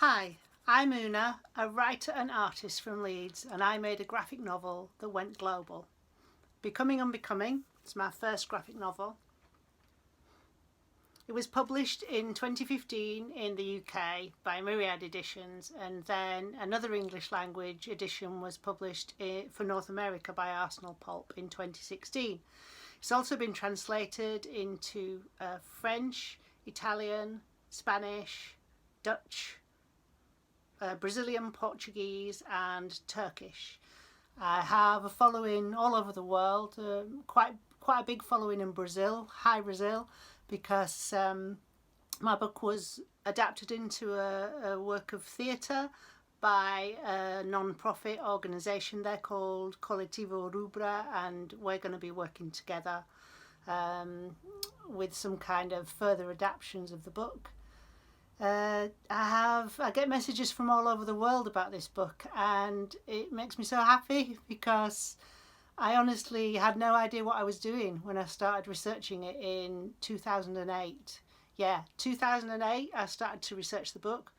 Hi, I'm Una, a writer and artist from Leeds, and I made a graphic novel that went global. Becoming Unbecoming is my first graphic novel. It was published in 2015 in the UK by Myriad Editions, and then another English language edition was published for North America by Arsenal Pulp in 2016. It's also been translated into French, Italian, Spanish, Dutch, Brazilian, Portuguese and Turkish. I have a following all over the world, quite a big following in Brazil, hi Brazil, because my book was adapted into a work of theatre by a non-profit organisation. They're called Coletivo Rubra, and we're going to be working together with some kind of further adaptations of the book. I get messages from all over the world about this book, and it makes me so happy because I honestly had no idea what I was doing when I started researching it in 2008. Yeah, 2008 I started to research the book.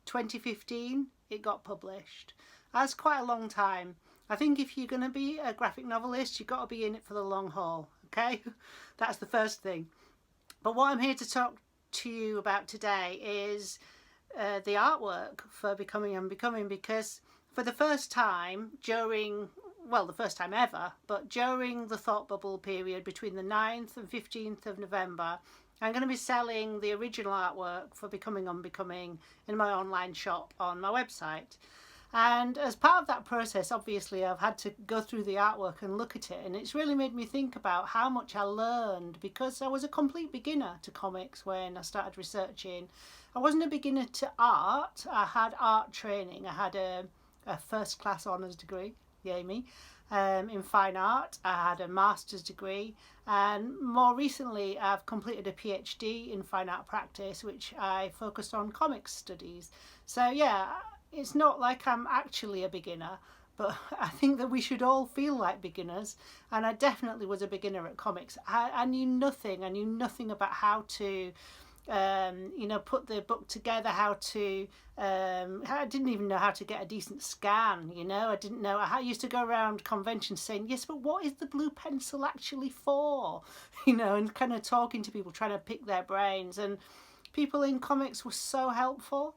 2015 it got published. That's quite a long time. I think if you're going to be a graphic novelist, you've got to be in it for the long haul, okay? That's the first thing. But what I'm here to talk to you about today is the artwork for Becoming Unbecoming, because for the first time the first time ever, but during the thought bubble period between the 9th and 15th of November, I'm going to be selling the original artwork for Becoming Unbecoming in my online shop on my website. And as part of that process, obviously, I've had to go through the artwork and look at it, and it's really made me think about how much I learned, because I was a complete beginner to comics when I started researching. I wasn't a beginner to art. I had art training. I had a first class honours degree, yay me, in fine art. I had a master's degree, and more recently I've completed a PhD in fine art practice, which I focused on comics studies. So yeah, it's not like I'm actually a beginner, but I think that we should all feel like beginners, and I definitely was a beginner at comics. I knew nothing. I knew nothing about how to put the book together, how to I didn't even know how to get a decent scan. I didn't know. I used to go around conventions saying, yes, but what is the blue pencil actually for? And kind of talking to people, trying to pick their brains. And people in comics were so helpful,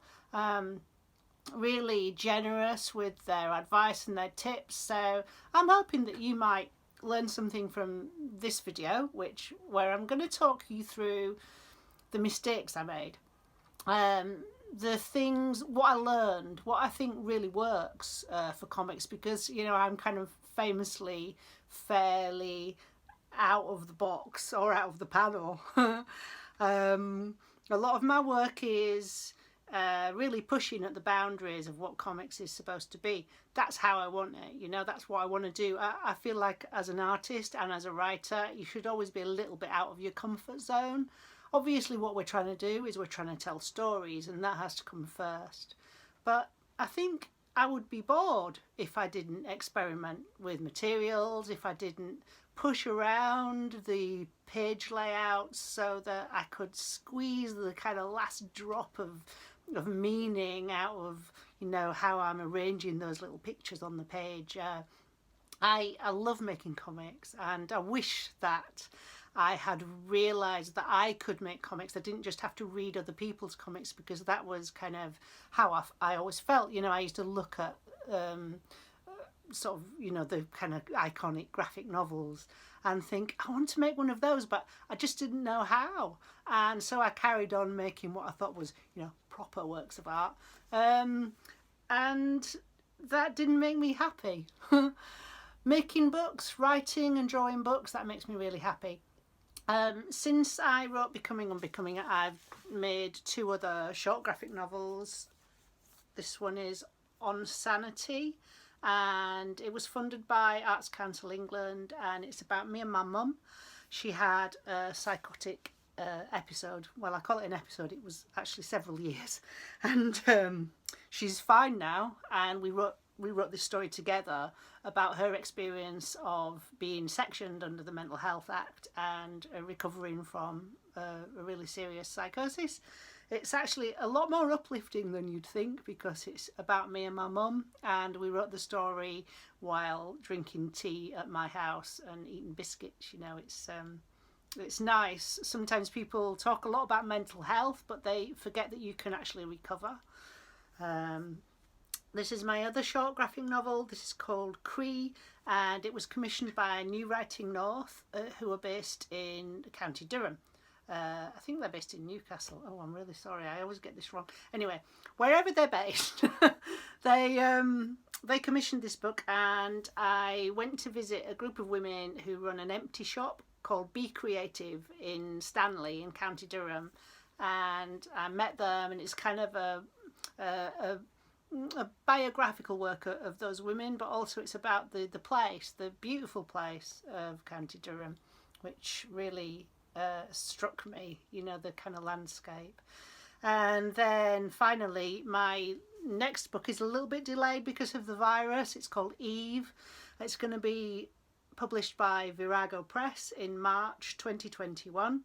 really generous with their advice and their tips. So I'm hoping that you might learn something from this video, where I'm going to talk you through the mistakes I made, the things, what I learned, what I think really works for comics, because I'm kind of famously fairly out of the box or out of the panel. A lot of my work is really pushing at the boundaries of what comics is supposed to be. That's how I want it, that's what I want to do. I feel like as an artist and as a writer, you should always be a little bit out of your comfort zone. Obviously what we're trying to do is we're trying to tell stories, and that has to come first. But I think I would be bored if I didn't experiment with materials, if I didn't push around the page layouts so that I could squeeze the kind of last drop of meaning out of how I'm arranging those little pictures on the page. I love making comics, and I wish that I had realised that I could make comics. I didn't just have to read other people's comics, because that was kind of how I always felt. I used to look at the kind of iconic graphic novels and think, I want to make one of those, but I just didn't know how. And so I carried on making what I thought was proper works of art, and that didn't make me happy. Making books, writing and drawing books, that makes me really happy. Since I wrote Becoming Unbecoming, I've made 2 other short graphic novels. This one is on sanity, and it was funded by Arts Council England, and it's about me and my mum. She had a psychotic episode. Well, I call it an episode, it was actually several years, and she's fine now, and we wrote this story together about her experience of being sectioned under the Mental Health Act and recovering from a really serious psychosis. It's actually a lot more uplifting than you'd think, because it's about me and my mum, and we wrote the story while drinking tea at my house and eating biscuits. It's nice. Sometimes people talk a lot about mental health, but they forget that you can actually recover. This is my other short graphic novel. This is called Cree, and it was commissioned by New Writing North, who are based in County Durham. I think they're based in Newcastle. Oh, I'm really sorry. I always get this wrong. Anyway, wherever they're based, they commissioned this book, and I went to visit a group of women who run an empty shop called Be Creative in Stanley in County Durham, and I met them, and it's kind of a biographical work of those women, but also it's about the place, the beautiful place of County Durham, which really struck me, the kind of landscape. And then finally, my next book is a little bit delayed because of the virus. It's called Eve. It's going to be published by Virago Press in March 2021,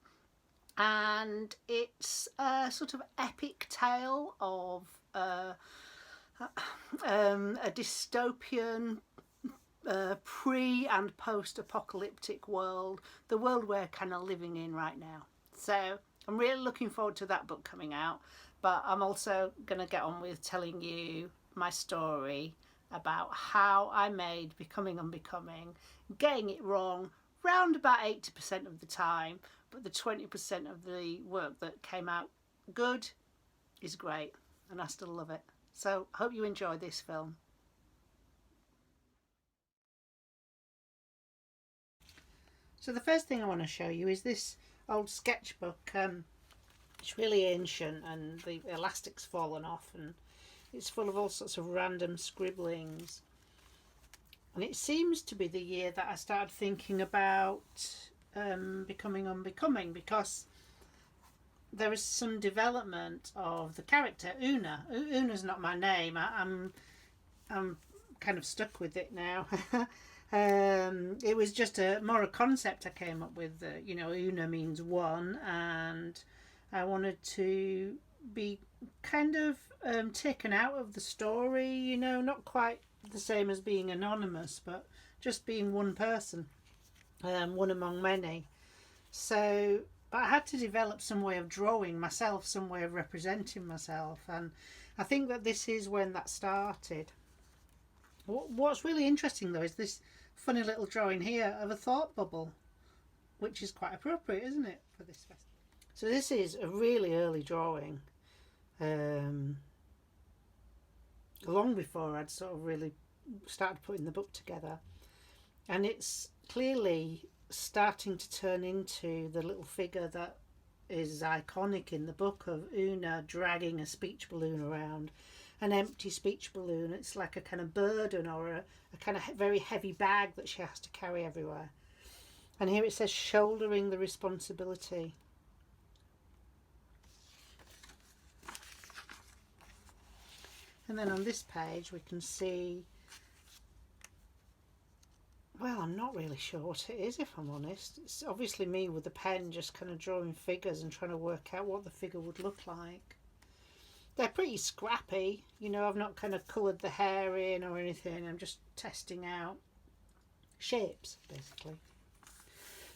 and it's a sort of epic tale of a dystopian pre and post-apocalyptic world, the world we're kind of living in right now. So I'm really looking forward to that book coming out, but I'm also going to get on with telling you my story about how I made Becoming Unbecoming, getting it wrong round about 80% of the time, but the 20% of the work that came out good is great, and I still love it. So hope you enjoy this film. So the first thing I want to show you is this old sketchbook. It's really ancient, and the elastic's fallen off, and it's full of all sorts of random scribblings. And it seems to be the year that I started thinking about Becoming Unbecoming, because there is some development of the character Una. Una's not my name. I'm kind of stuck with it now. It was just more a concept I came up with. Una means one, and I wanted to be kind of taken out of the story. Not quite the same as being anonymous, but just being one person, one among many. So, but I had to develop some way of drawing myself, some way of representing myself, and I think that this is when that started. What's really interesting though is this funny little drawing here of a thought bubble, which is quite appropriate, isn't it, for this festival? So this is a really early drawing, long before I'd sort of really started putting the book together, and it's clearly starting to turn into the little figure that is iconic in the book of Una dragging a speech balloon around, an empty speech balloon. It's like a kind of burden, or a kind of very heavy bag that she has to carry everywhere. And here it says shouldering the responsibility. And then on this page we can see, well, I'm not really sure what it is, if I'm honest. It's obviously me with the pen just kind of drawing figures and trying to work out what the figure would look like. They're pretty scrappy, I've not kind of coloured the hair in or anything. I'm just testing out shapes, basically.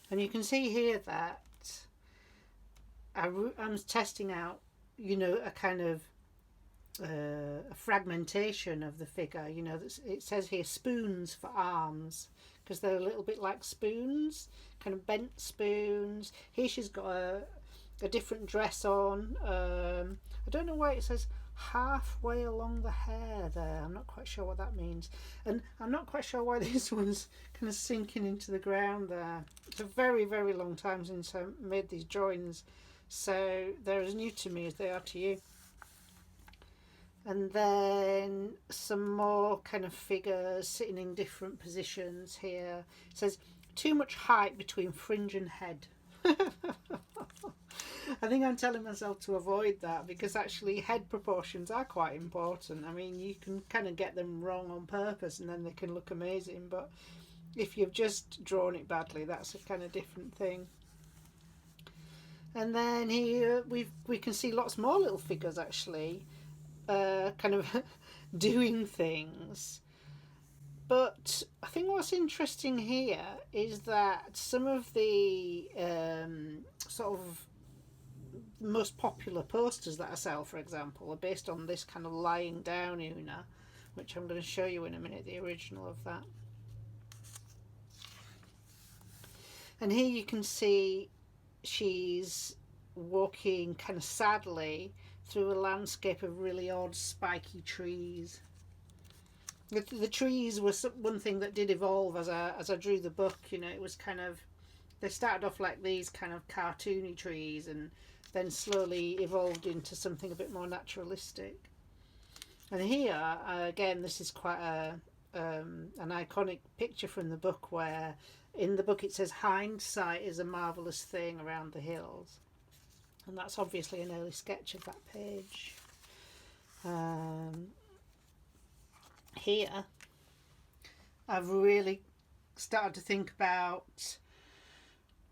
And you can see here that I'm testing out, a kind of a fragmentation of the figure. It says here spoons for arms, because they're a little bit like spoons, kind of bent spoons. Here she's got a different dress on. I don't know why it says halfway along the hair there. I'm not quite sure what that means, and I'm not quite sure why this one's kind of sinking into the ground there. It's a very, very long time since I made these drawings, so they're as new to me as they are to you. And then some more kind of figures sitting in different positions here. It says, too much height between fringe and head. I think I'm telling myself to avoid that, because actually head proportions are quite important. I mean, you can kind of get them wrong on purpose and then they can look amazing, but if you've just drawn it badly, that's a kind of different thing. And then here we can see lots more little figures actually, kind of doing things. But I think what's interesting here is that some of the sort of most popular posters that I sell, for example, are based on this kind of lying down Una, which I'm going to show you in a minute, the original of that. And here you can see she's walking kind of sadly through a landscape of really odd spiky trees. The trees were one thing that did evolve as I drew the book. You know, it was kind of, they started off like these kind of cartoony trees and then slowly evolved into something a bit more naturalistic. And here again, this is quite an iconic picture from the book, where in the book it says hindsight is a marvellous thing around the hills, and that's obviously an early sketch of that page. Here I've really started to think about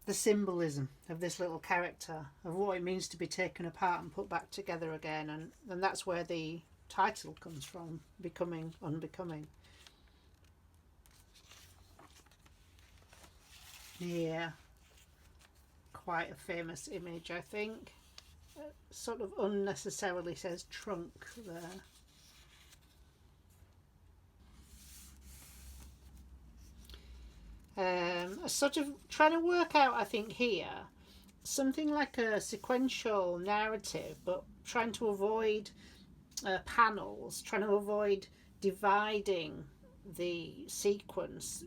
the symbolism of this little character, of what it means to be taken apart and put back together again, and that's where the title comes from, Becoming Unbecoming. Yeah, quite a famous image, I think. Sort of unnecessarily says trunk there. Sort of trying to work out, I think, here something like a sequential narrative, but trying to avoid panels, trying to avoid dividing the sequence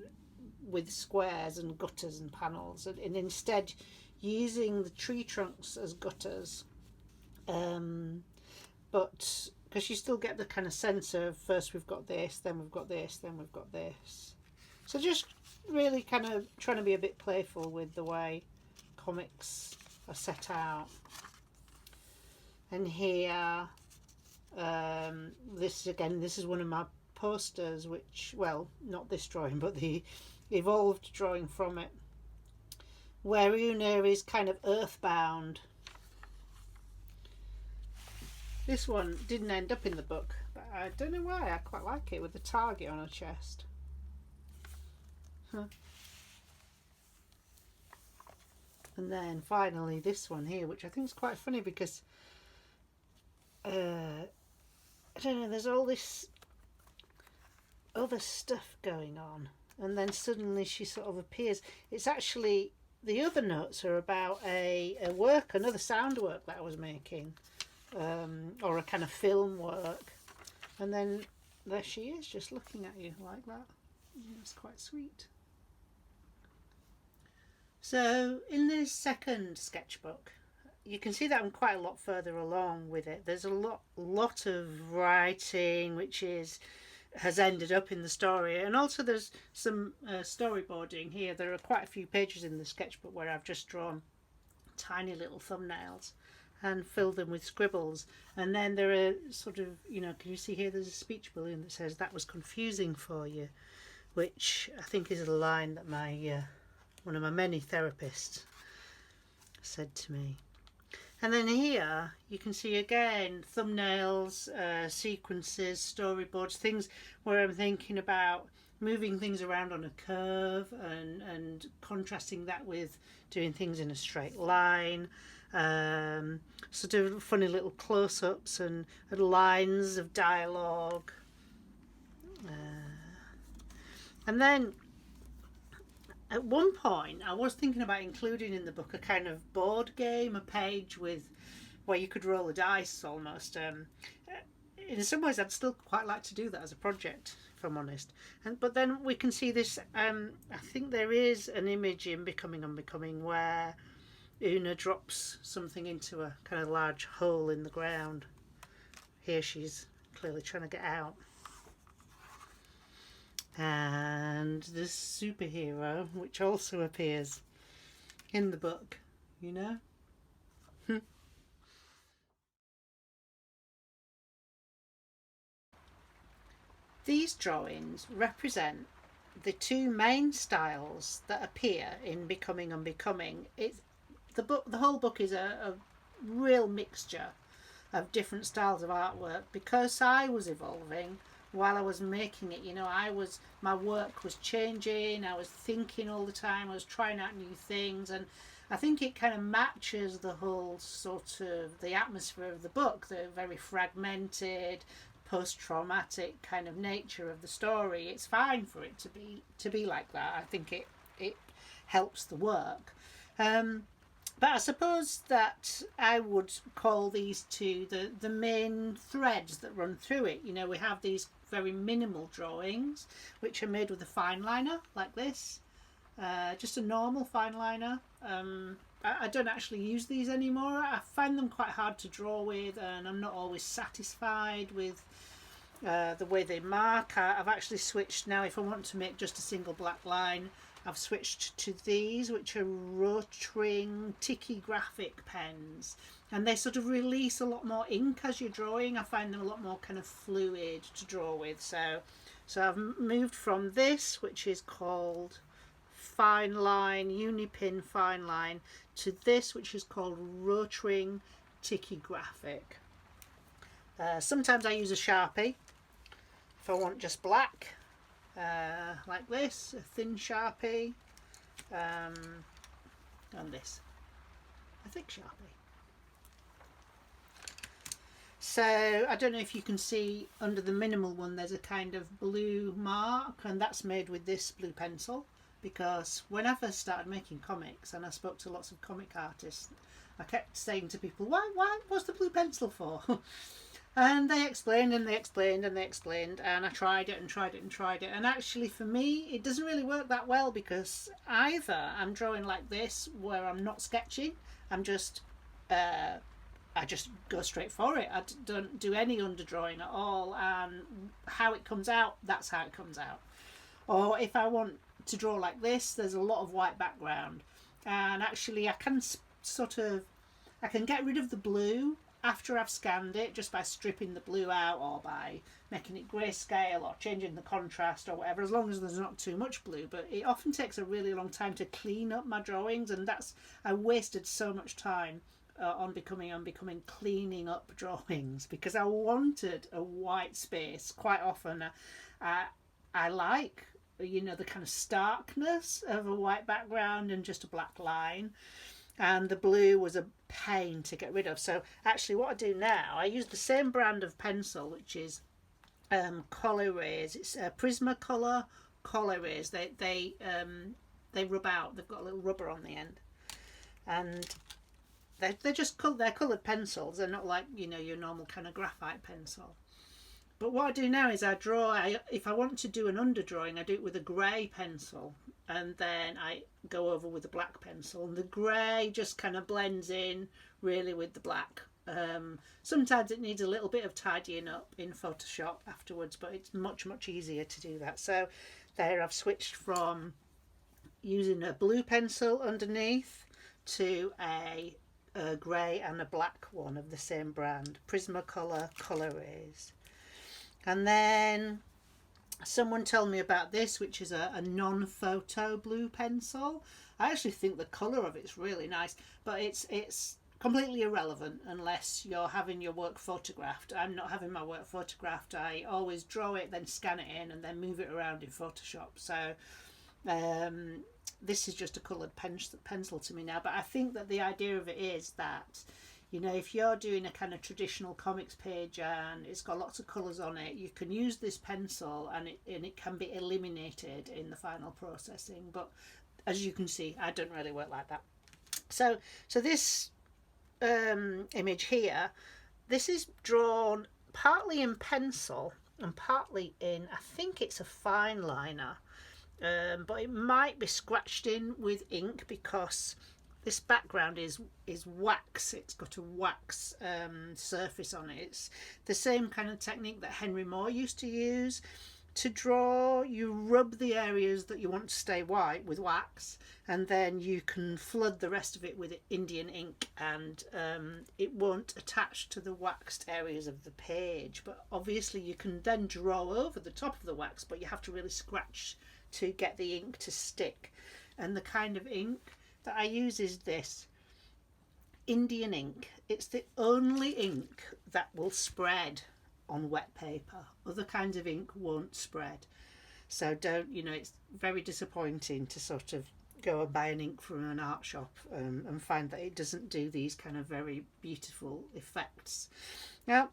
with squares and gutters and panels, and instead using the tree trunks as gutters. But because you still get the kind of sense of first we've got this, then we've got this, then we've got this. So just really kind of trying to be a bit playful with the way comics are set out. And here, this is one of my posters, which, well, not this drawing, but the evolved drawing from it, where Una is kind of earthbound. This one didn't end up in the book, but I don't know why, I quite like it, with the target on her chest. And then finally this one here, which I think is quite funny because I don't know, there's all this other stuff going on, and then suddenly she sort of appears. It's actually, the other notes are about another sound work that I was making, or a kind of film work, and then there she is, just looking at you like that. It's quite sweet. So in this second sketchbook, you can see that I'm quite a lot further along with it. There's a lot of writing which has ended up in the story, and also there's some storyboarding here. There are quite a few pages in the sketchbook where I've just drawn tiny little thumbnails and filled them with scribbles. And then there are sort of, you know, can you see here there's a speech balloon that says that was confusing for you, which I think is a line that my one of my many therapists said to me. And then here you can see again thumbnails, sequences, storyboards, things where I'm thinking about moving things around on a curve and contrasting that with doing things in a straight line. Sort of funny little close-ups and lines of dialogue. And then at one point I was thinking about including in the book a kind of board game, a page with where you could roll a dice almost. In some ways I'd still quite like to do that as a project, if I'm honest. But then we can see this, I think there is an image in Becoming Unbecoming where Una drops something into a kind of large hole in the ground. Here she's clearly trying to get out. And this superhero, which also appears in the book, you know. These drawings represent the two main styles that appear in Becoming Unbecoming. the whole book is a real mixture of different styles of artwork, because I was evolving while I was making it. My work was changing, I was thinking all the time, I was trying out new things, and I think it kind of matches the whole sort of the atmosphere of the book, the very fragmented, post-traumatic kind of nature of the story. It's fine for it to be like that. I think it helps the work. But I suppose that I would call these two the main threads that run through it. We have these very minimal drawings, which are made with a fine liner like this, just a normal fine liner. I don't actually use these anymore. I find them quite hard to draw with, and I'm not always satisfied with the way they mark. I've actually switched now. If I want to make just a single black line, I've switched to these, which are rotring ticky graphic pens, and they sort of release a lot more ink as you're drawing. I find them a lot more kind of fluid to draw with. So I've moved from this, which is called fine line, unipin fine line, to this, which is called rotring ticky graphic. Sometimes I use a Sharpie if I want just black. Like this, a thin Sharpie, and this, a thick Sharpie. So I don't know if you can see under the minimal one there's a kind of blue mark, and that's made with this blue pencil, because when I first started making comics and I spoke to lots of comic artists, I kept saying to people, why what's the blue pencil for? And they explained and they explained and they explained, and I tried it and tried it and tried it, and actually for me it doesn't really work that well, because either I'm drawing like this where I'm not sketching, I'm just I just go straight for it. I don't do any underdrawing at all, and how it comes out, that's how it comes out. Or if I want to draw like this, there's a lot of white background, and actually I can get rid of the blue after I've scanned it, just by stripping the blue out, or by making it grayscale, or changing the contrast, or whatever, as long as there's not too much blue. But it often takes a really long time to clean up my drawings, and I wasted so much time on Becoming Unbecoming cleaning up drawings, because I wanted a white space. Quite often I like, the kind of starkness of a white background and just a black line. And the blue was a pain to get rid of. So actually what I do now, I use the same brand of pencil, which is Colorways. It's Prismacolor Colorways. They rub out. They've got a little rubber on the end, and they're just they're coloured pencils. They're not like your normal kind of graphite pencil. But what I do now is I draw. If I want to do an underdrawing, I do it with a grey pencil, and then I go over with a black pencil, and the grey just kind of blends in really with the black. Sometimes it needs a little bit of tidying up in Photoshop afterwards, but it's much easier to do that. So there I've switched from using a blue pencil underneath to a grey and a black one of the same brand, Prismacolor Colorways. And then someone told me about this, which is a non-photo blue pencil. I actually think the colour of it's really nice, but it's completely irrelevant unless you're having your work photographed. I'm not having my work photographed. I always draw it, then scan it in, and then move it around in Photoshop. So this is just a coloured pencil to me now. But I think that the idea of it is that, if you're doing a kind of traditional comics page and it's got lots of colours on it, you can use this pencil and it can be eliminated in the final processing. But as you can see, I don't really work like that. So this image here, this is drawn partly in pencil and partly in, I think it's a fine liner, but it might be scratched in with ink, because this background is wax. It's got a wax surface on it. It's the same kind of technique that Henry Moore used to use to draw. You rub the areas that you want to stay white with wax, and then you can flood the rest of it with Indian ink, and it won't attach to the waxed areas of the page. But obviously you can then draw over the top of the wax, but you have to really scratch to get the ink to stick. And the kind of ink that I use is this. Indian ink. It's the only ink that will spread on wet paper. Other kinds of ink won't spread. So don't, it's very disappointing to sort of go and buy an ink from an art shop and find that it doesn't do these kind of very beautiful effects. Now,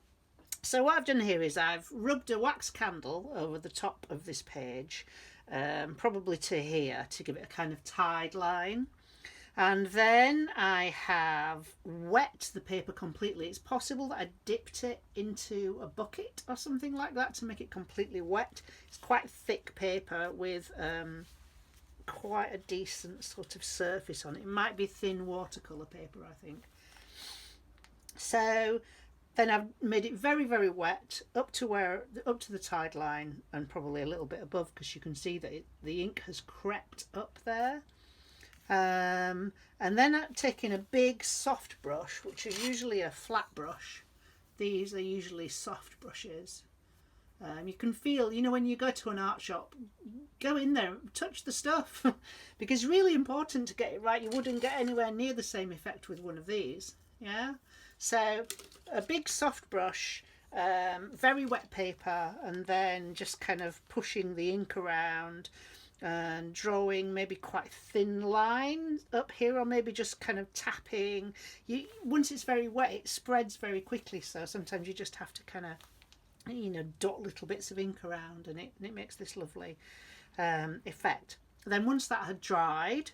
so what I've done here is I've rubbed a wax candle over the top of this page, probably to here, to give it a kind of tide line. And then I have wet the paper completely. It's possible that I dipped it into a bucket or something like that to make it completely wet. It's quite thick paper with quite a decent sort of surface on it. It might be thin watercolour paper, I think. So then I've made it very, very wet up to the tide line and probably a little bit above, because you can see that the ink has crept up there. And then I'm taking a big soft brush, which is usually a flat brush. These are usually soft brushes. You can feel, when you go to an art shop, go in there, touch the stuff, because it's really important to get it right. You wouldn't get anywhere near the same effect with one of these. Yeah. So a big soft brush, very wet paper, and then just kind of pushing the ink around and drawing maybe quite thin lines up here, or maybe just kind of tapping. Once it's very wet, it spreads very quickly, so sometimes you just have to kind of dot little bits of ink around, and it makes this lovely effect. Then once that had dried,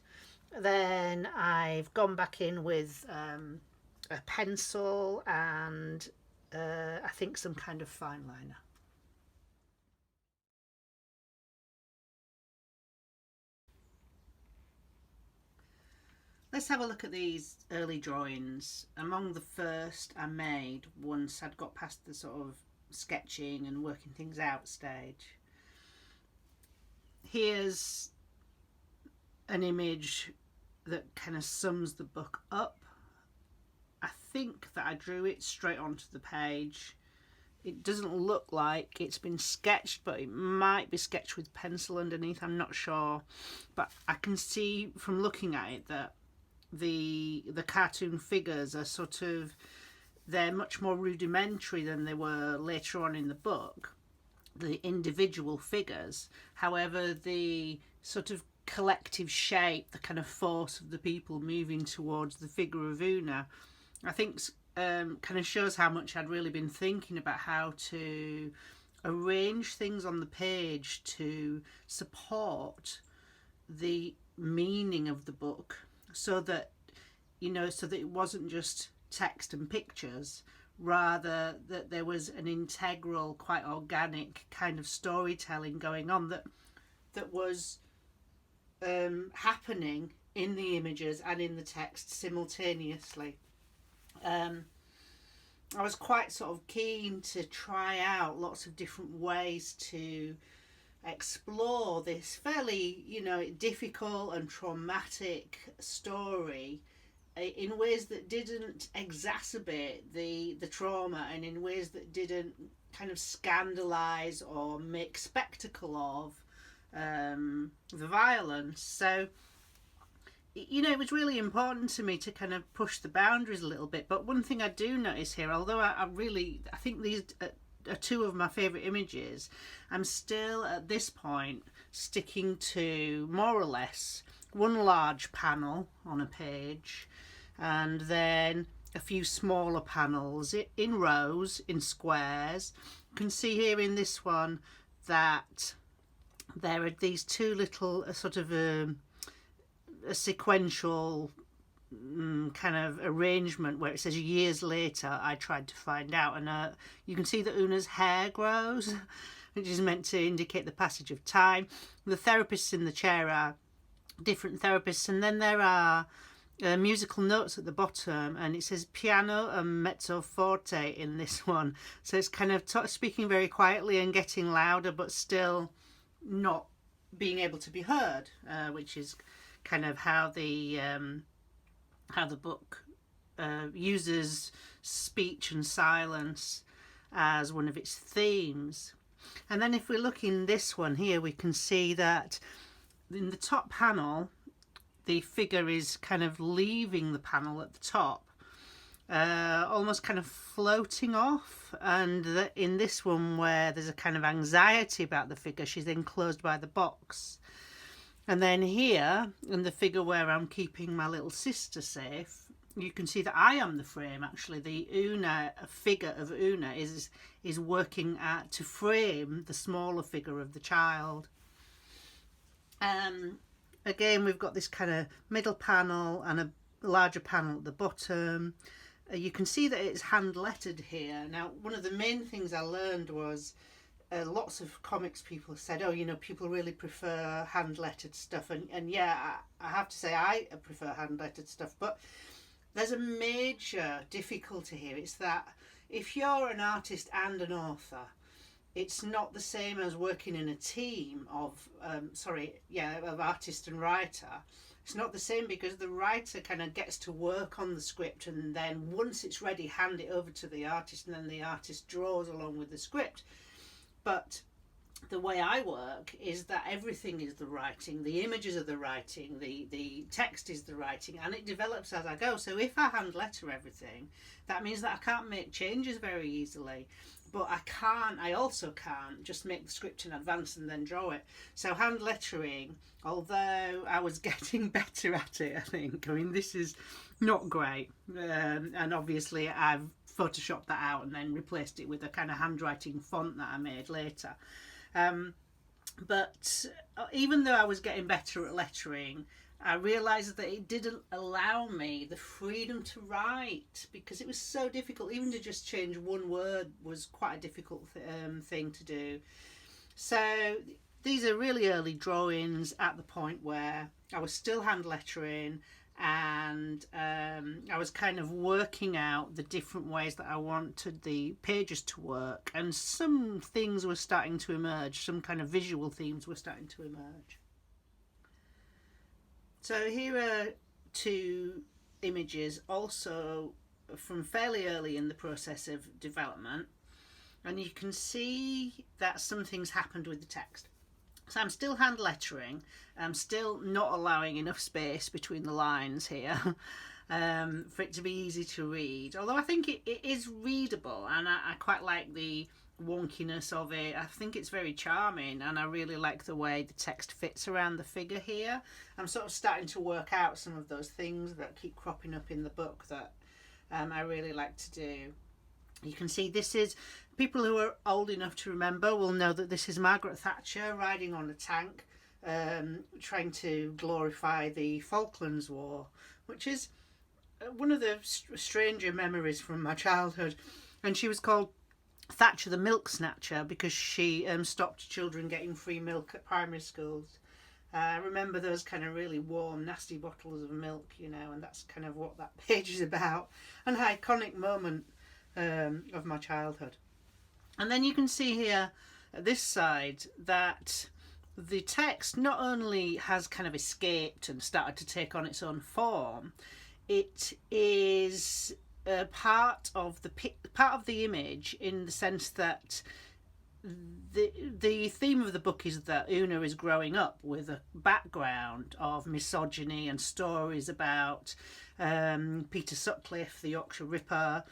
then I've gone back in with a pencil and I think some kind of fine liner. Let's have a look at these early drawings. Among the first I made once I'd got past the sort of sketching and working things out stage. Here's an image that kind of sums the book up. I think that I drew it straight onto the page. It doesn't look like it's been sketched, but it might be sketched with pencil underneath, I'm not sure. But I can see from looking at it that the cartoon figures are they're much more rudimentary than they were later on in the book, the individual figures. However, the sort of collective shape, the kind of force of the people moving towards the figure of Una, I think kind of shows how much I'd really been thinking about how to arrange things on the page to support the meaning of the book, so that it wasn't just text and pictures, rather that there was an integral, quite organic kind of storytelling going on that was happening in the images and in the text simultaneously. I was quite sort of keen to try out lots of different ways to explore this fairly, difficult and traumatic story in ways that didn't exacerbate the trauma, and in ways that didn't kind of scandalise or make spectacle of the violence. So it was really important to me to kind of push the boundaries a little bit. But one thing I do notice here, although I think these are two of my favourite images, I'm still at this point sticking to more or less one large panel on a page, and then a few smaller panels in rows, in squares. You can see here in this one that there are these two little sort of a sequential kind of arrangement where it says years later I tried to find out, and you can see that Una's hair grows, which is meant to indicate the passage of time. The therapists in the chair are different therapists, and then there are musical notes at the bottom, and it says piano and mezzo forte in this one, so it's kind of speaking very quietly and getting louder, but still not being able to be heard, which is kind of how the book uses speech and silence as one of its themes. And then if we look in this one here, we can see that in the top panel the figure is kind of leaving the panel at the top, almost kind of floating off, and in this one where there's a kind of anxiety about the figure, she's enclosed by the box. And then here, in the figure where I'm keeping my little sister safe, you can see that I am the frame. Actually, the Una figure of Una is working to frame the smaller figure of the child. Again, we've got this kind of middle panel and a larger panel at the bottom. You can see that it's hand lettered here. Now, one of the main things I learned was lots of comics people said, oh, you know, people really prefer hand lettered stuff, and yeah, I have to say I prefer hand lettered stuff, but there's a major difficulty here. It's that if you're an artist and an author, it's not the same as working in a team of of artist and writer. It's not the same because the writer kind of gets to work on the script, and then once it's ready, hand it over to the artist, and then the artist draws along with the script. But the way I work is that everything is the writing, the images are the writing, the text is the writing, and it develops as I go. So if I hand letter everything, that means that I can't make changes very easily. But I also can't just make the script in advance and then draw it. So hand lettering, although I was getting better at it, I think. I mean, this is not great. And obviously I've photoshopped that out and then replaced it with a kind of handwriting font that I made later. But even though I was getting better at lettering, I realised that it didn't allow me the freedom to write, because it was so difficult. Even to just change one word was quite a difficult thing to do. So these are really early drawings at the point where I was still hand lettering, and I was kind of working out the different ways that I wanted the pages to work, and some things were starting to emerge, some kind of visual themes were starting to emerge. So here are two images also from fairly early in the process of development, and you can see that some things happened with the text. So I'm still hand lettering, I'm still not allowing enough space between the lines here for it to be easy to read, although I think it is readable, and I quite like the wonkiness of it. I think it's very charming, and I really like the way the text fits around the figure here. I'm sort of starting to work out some of those things that keep cropping up in the book that I really like to do. You can see this is, people who are old enough to remember will know that this is Margaret Thatcher riding on a tank, trying to glorify the Falklands War, which is one of the stranger memories from my childhood. And she was called Thatcher the Milk Snatcher because she stopped children getting free milk at primary schools. I remember those kind of really warm, nasty bottles of milk, you know, and that's kind of what that page is about. An iconic moment of my childhood. And then you can see here at this side that the text not only has kind of escaped and started to take on its own form, it is part of the image, in the sense that the theme of the book is that Una is growing up with a background of misogyny and stories about Peter Sutcliffe, the Yorkshire Ripper,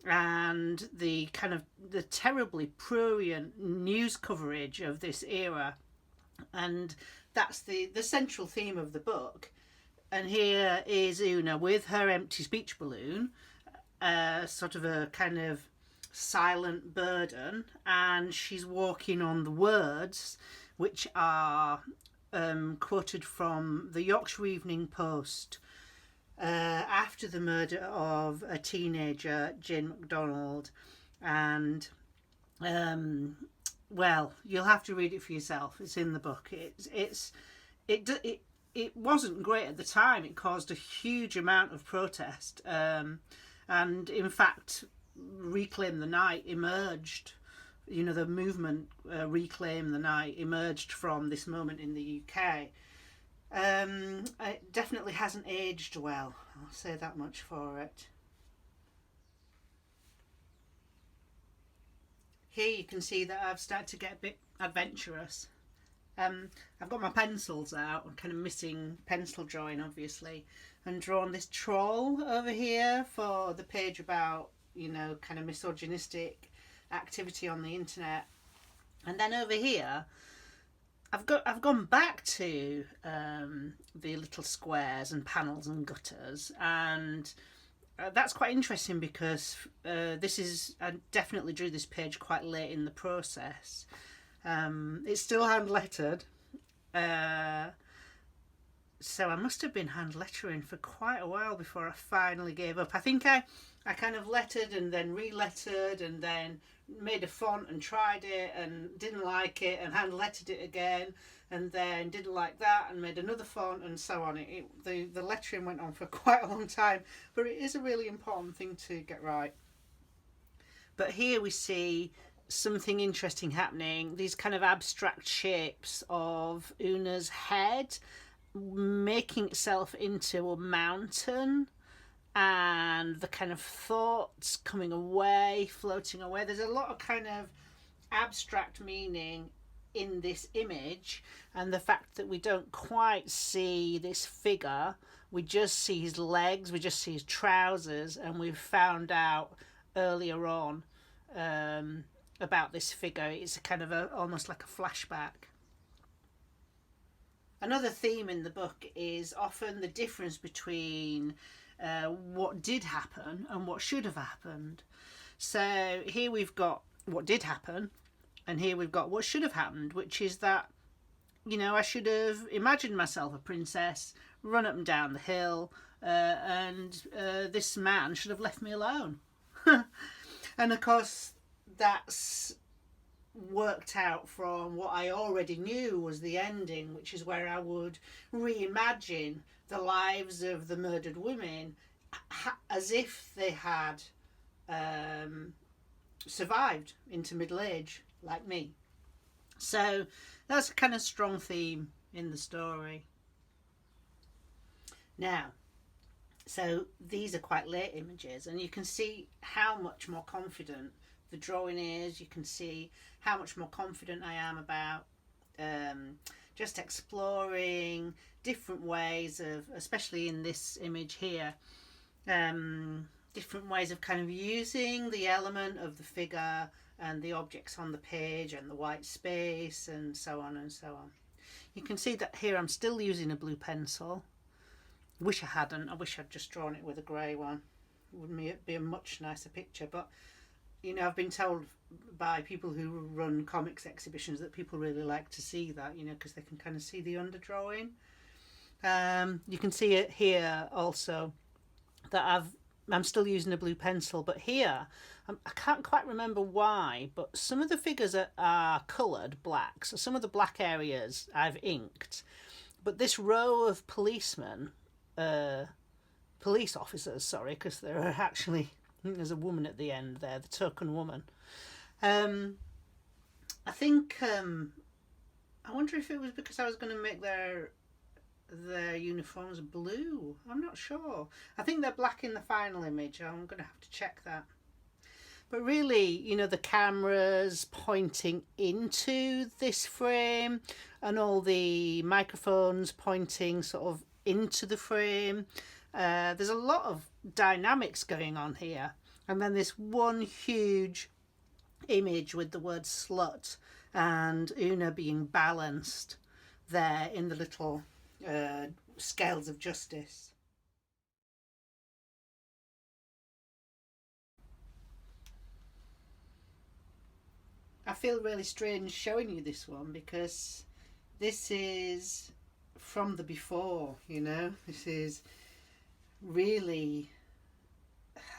and the kind of the terribly prurient news coverage of this era, and that's the central theme of the book. And here is Una with her empty speech balloon, sort of a kind of silent burden, and she's walking on the words which are quoted from the Yorkshire Evening Post after the murder of a teenager, Jane MacDonald. And well, you'll have to read it for yourself. It's in the book. It wasn't great at the time. It caused a huge amount of protest, and in fact Reclaim the Night emerged, you know, the movement Reclaim the Night emerged from this moment in the UK. It definitely hasn't aged well, I'll say that much for it. Here you can see that I've started to get a bit adventurous. I've got my pencils out. I'm kind of missing pencil drawing, obviously, and drawn this troll over here for the page about, kind of misogynistic activity on the internet. And then over here, I've gone back to the little squares and panels and gutters, and that's quite interesting because I definitely drew this page quite late in the process. It's still hand lettered, so I must have been hand lettering for quite a while before I finally gave up. I think I kind of lettered and then re-lettered and then made a font and tried it and didn't like it and hand lettered it again and then didn't like that and made another font and so on. The lettering went on for quite a long time, but it is a really important thing to get right. But here we see something interesting happening. These kind of abstract shapes of Una's head making itself into a mountain, and the kind of thoughts coming away, floating away. There's a lot of kind of abstract meaning in this image, and the fact that we don't quite see this figure, we just see his legs, we just see his trousers, and we've found out earlier on about this figure. It's a kind of almost like a flashback. Another theme in the book is often the difference between what did happen and what should have happened. So here we've got what did happen, and here we've got what should have happened, which is that, I should have imagined myself a princess, run up and down the hill, and this man should have left me alone. And of course, that's worked out from what I already knew was the ending, which is where I would reimagine the lives of the murdered women as if they had survived into middle age like me. So that's a kind of strong theme in the story. Now, so these are quite late images, and you can see how much more confident the drawing is. You can see how much more confident I am about just exploring different ways of, especially in this image here, different ways of kind of using the element of the figure and the objects on the page and the white space and so on and so on. You can see that here I'm still using a blue pencil. Wish I hadn't. I wish I'd just drawn it with a grey one. It would be a much nicer picture. But I've been told by people who run comics exhibitions that people really like to see that, because they can kind of see the underdrawing. You can see it here also that I'm still using a blue pencil, but here I can't quite remember why, but some of the figures are coloured black, so some of the black areas I've inked, but this row of police officers, sorry, because there are actually, I think there's a woman at the end there, the token woman. I think I wonder if it was because I was going to make their uniforms blue. I'm not sure. I think they're black in the final image. I'm going to have to check that. But really, the cameras pointing into this frame and all the microphones pointing sort of into the frame. There's a lot of dynamics going on here. And then this one huge image with the word slut and Una being balanced there in the little scales of justice. I feel really strange showing you this one because this is from the before, This is really,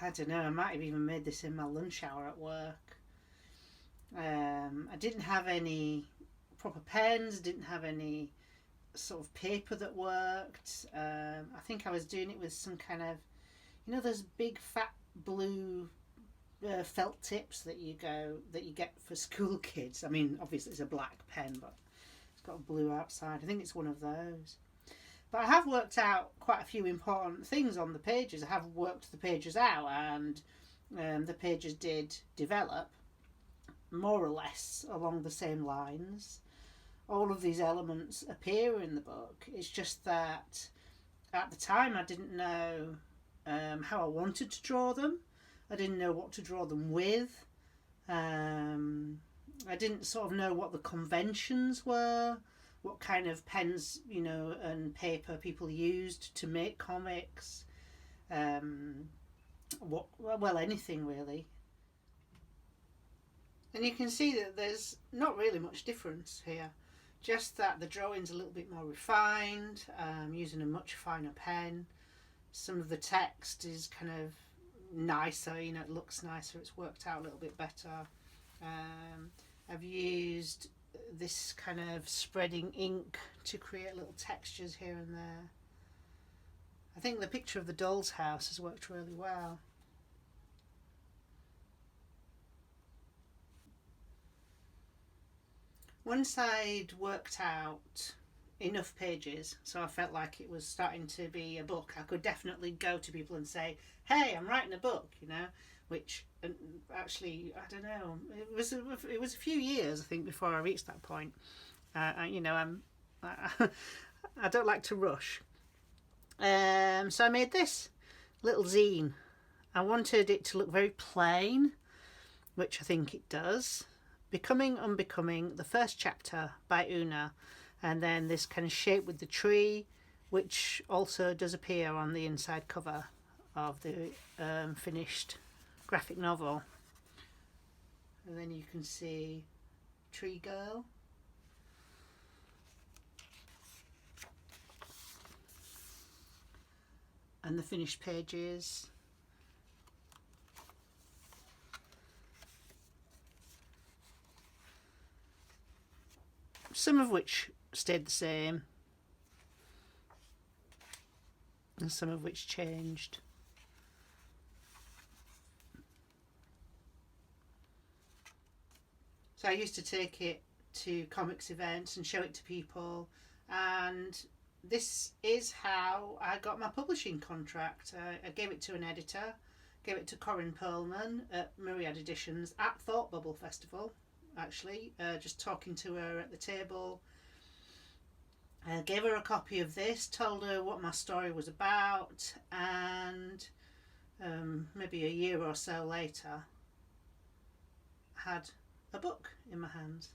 I don't know, I might have even made this in my lunch hour at work. I didn't have any proper pens, didn't have any sort of paper that worked. I think I was doing it with some kind of, those big fat blue felt tips that you get for school kids. I mean, obviously it's a black pen, but it's got a blue outside. I think it's one of those. But I have worked out quite a few important things on the pages. I have worked the pages out, and the pages did develop more or less along the same lines. All of these elements appear in the book. It's just that at the time I didn't know how I wanted to draw them. I didn't know what to draw them with. I didn't sort of know what the conventions were, what kind of pens, and paper people used to make comics. Anything really. And you can see that there's not really much difference here. Just that the drawing's a little bit more refined, using a much finer pen. Some of the text is kind of nicer, it looks nicer, it's worked out a little bit better. I've used this kind of spreading ink to create little textures here and there. I think the picture of the doll's house has worked really well. Once I'd worked out enough pages, so I felt like it was starting to be a book, I could definitely go to people and say, hey, I'm writing a book, which actually, I don't know, it was a few years, I think, before I reached that point. I don't like to rush. So I made this little zine. I wanted it to look very plain, which I think it does. Becoming Unbecoming, the first chapter by Una, and then this kind of shape with the tree, which also does appear on the inside cover of the finished graphic novel. And then you can see Tree Girl. And the finished pages. Some of which stayed the same, and some of which changed. So I used to take it to comics events and show it to people, and this is how I got my publishing contract. I gave it to an editor, gave it to Corinne Perlman at Myriad Editions at Thought Bubble Festival, actually, just talking to her at the table. I gave her a copy of this, told her what my story was about, and maybe a year or so later, had a book in my hands.